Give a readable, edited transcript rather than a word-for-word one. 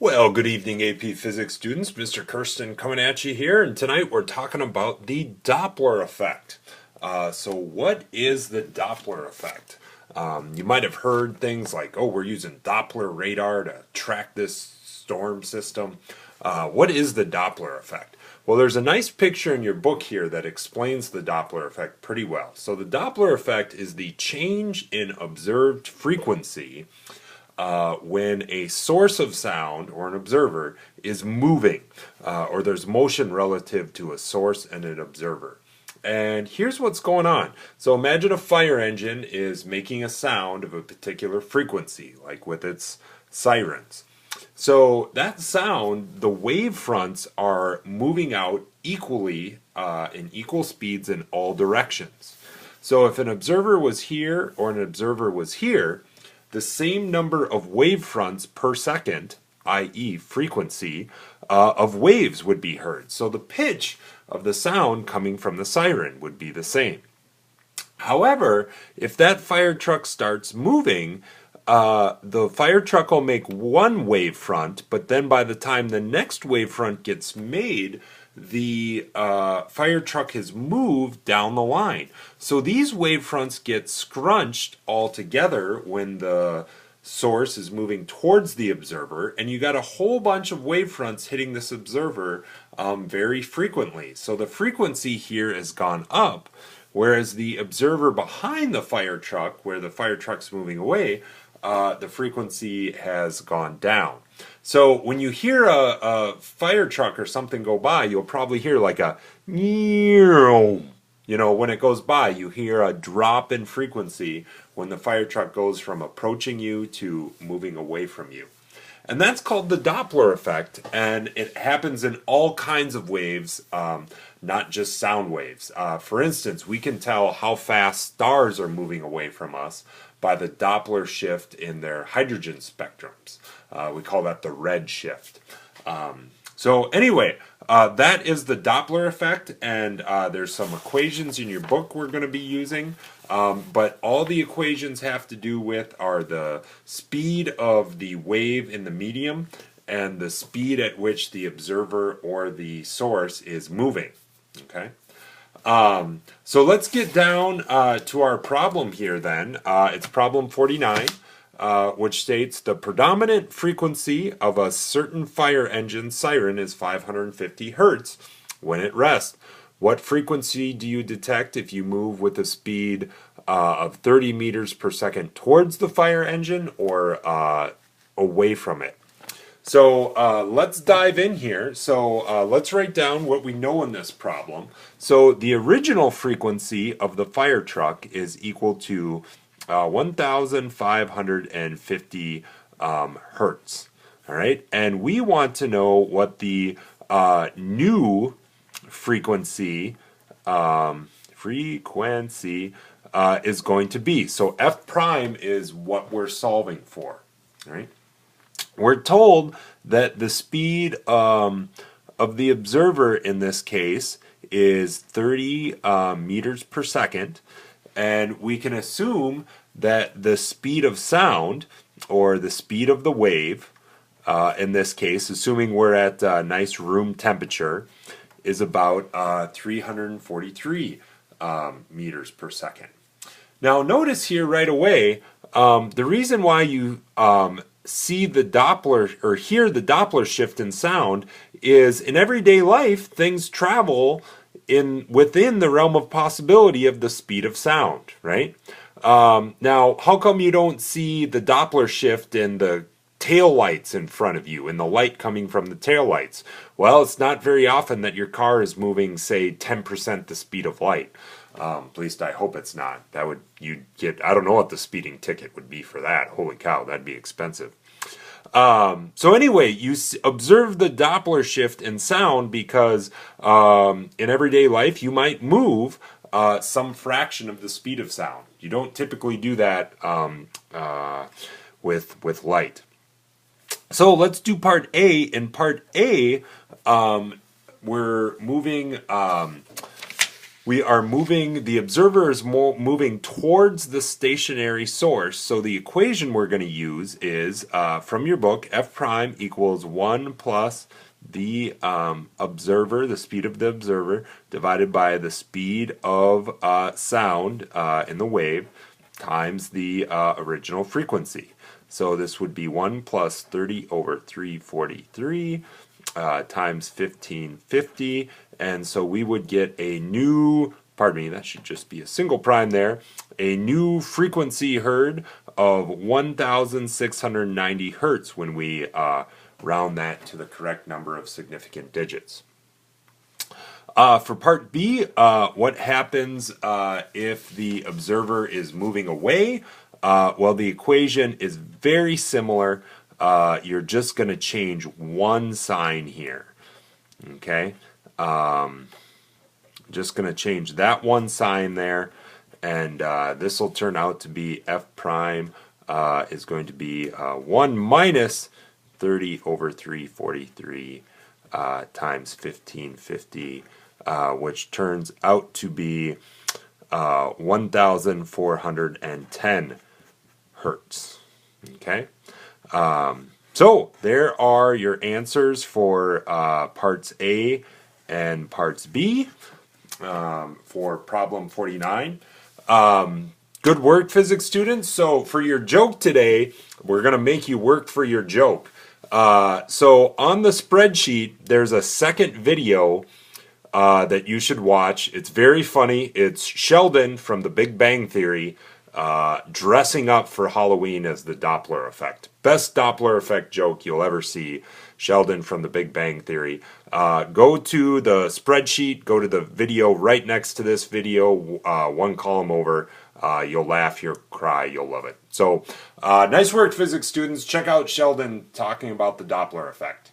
Well, good evening, AP Physics students. Mr. Kirsten coming at you here, and tonight we're talking about the Doppler effect. So, what is the Doppler effect? You might have heard things like, oh, we're using Doppler radar to track this storm system. What is the Doppler effect? Well, there's a nice picture in your book here that explains the Doppler effect pretty well. So, the Doppler effect is the change in observed frequency when a source of sound or an observer is moving, or there's motion relative to a source and an observer. And here's what's going on. So imagine a fire engine is making a sound of a particular frequency, like with its sirens. So that sound, the wave fronts are moving out equally in equal speeds in all directions. So if an observer was here or an observer was here, the same number of wave fronts per second, i.e. frequency, of waves would be heard. So the pitch of the sound coming from the siren would be the same. However, if that fire truck starts moving, the fire truck will make one wave front, but then by the time the next wave front gets made, the fire truck has moved down the line. So these wave fronts get scrunched all together when the source is moving towards the observer, and you got a whole bunch of wave fronts hitting this observer very frequently. So the frequency here has gone up, whereas the observer behind the fire truck, where the fire truck's moving away, the frequency has gone down. So when you hear a fire truck or something go by, you'll probably hear like a when it goes by, you hear a drop in frequency when the fire truck goes from approaching you to moving away from you. And that's called the Doppler effect, and it happens in all kinds of waves, not just sound waves. For instance, we can tell how fast stars are moving away from us by the Doppler shift in their hydrogen spectrums. We call that the red shift. So anyway, that is the Doppler effect, and there's some equations in your book we're going to be using. But all the equations have to do with are the speed of the wave in the medium and the speed at which the observer or the source is moving. Okay. So let's get down to our problem here then. It's problem 49. Which states the predominant frequency of a certain fire engine siren is 550 hertz when at rest. What frequency do you detect if you move with a speed of 30 meters per second towards the fire engine or away from it? So let's dive in here. So let's write down what we know in this problem. So the original frequency of the fire truck is equal to 1,550 hertz. All right, and we want to know what the new frequency is going to be. So f prime is what we're solving for. All right, we're told that the speed of the observer in this case is 30 meters per second. And we can assume that the speed of sound, or the speed of the wave, in this case, assuming we're at nice room temperature, is about 343 meters per second. Now notice here right away, the reason why you see the Doppler, or hear the Doppler shift in sound, is in everyday life, things travel within the realm of possibility of the speed of sound, right? Now, how come you don't see the Doppler shift in the tail lights in front of you, and the light coming from the tail lights? Well, it's not very often that your car is moving, say, 10% the speed of light. At least I hope it's not. That would, you'd get, I don't know what the speeding ticket would be for that. Holy cow, that'd be expensive. So anyway, you observe the Doppler shift in sound because in everyday life you might move some fraction of the speed of sound. You don't typically do that with light. So let's do part A. In part A, we're moving we are moving, the observer is moving towards the stationary source. So the equation we're going to use is, from your book, F prime equals 1 plus the observer, the speed of the observer, divided by the speed of sound in the wave, times the original frequency. So this would be 1 plus 30 over 343 times 1550, and so we would get a new, pardon me, that should just be a single prime there, a new frequency heard of 1690 hertz when we round that to the correct number of significant digits. For part B, what happens if the observer is moving away? Well, the equation is very similar. You're just going to change one sign here. Okay? Just going to change that one sign there, and this will turn out to be F prime is going to be 1 minus 30 over 343 times 1550, which turns out to be 1410 hertz. Okay? So there are your answers for parts A and parts B for problem 49. Good work, physics students. So for your joke today, we're going to make you work for your joke. So on the spreadsheet, there's a second video that you should watch. It's very funny. It's Sheldon from The Big Bang Theory dressing up for Halloween as the Doppler effect. Best Doppler effect joke you'll ever see. Sheldon from The Big Bang Theory. Go to the spreadsheet, go to the video right next to this video, one column over. You'll laugh, you'll cry, you'll love it. So, nice work, physics students. Check out Sheldon talking about the Doppler effect.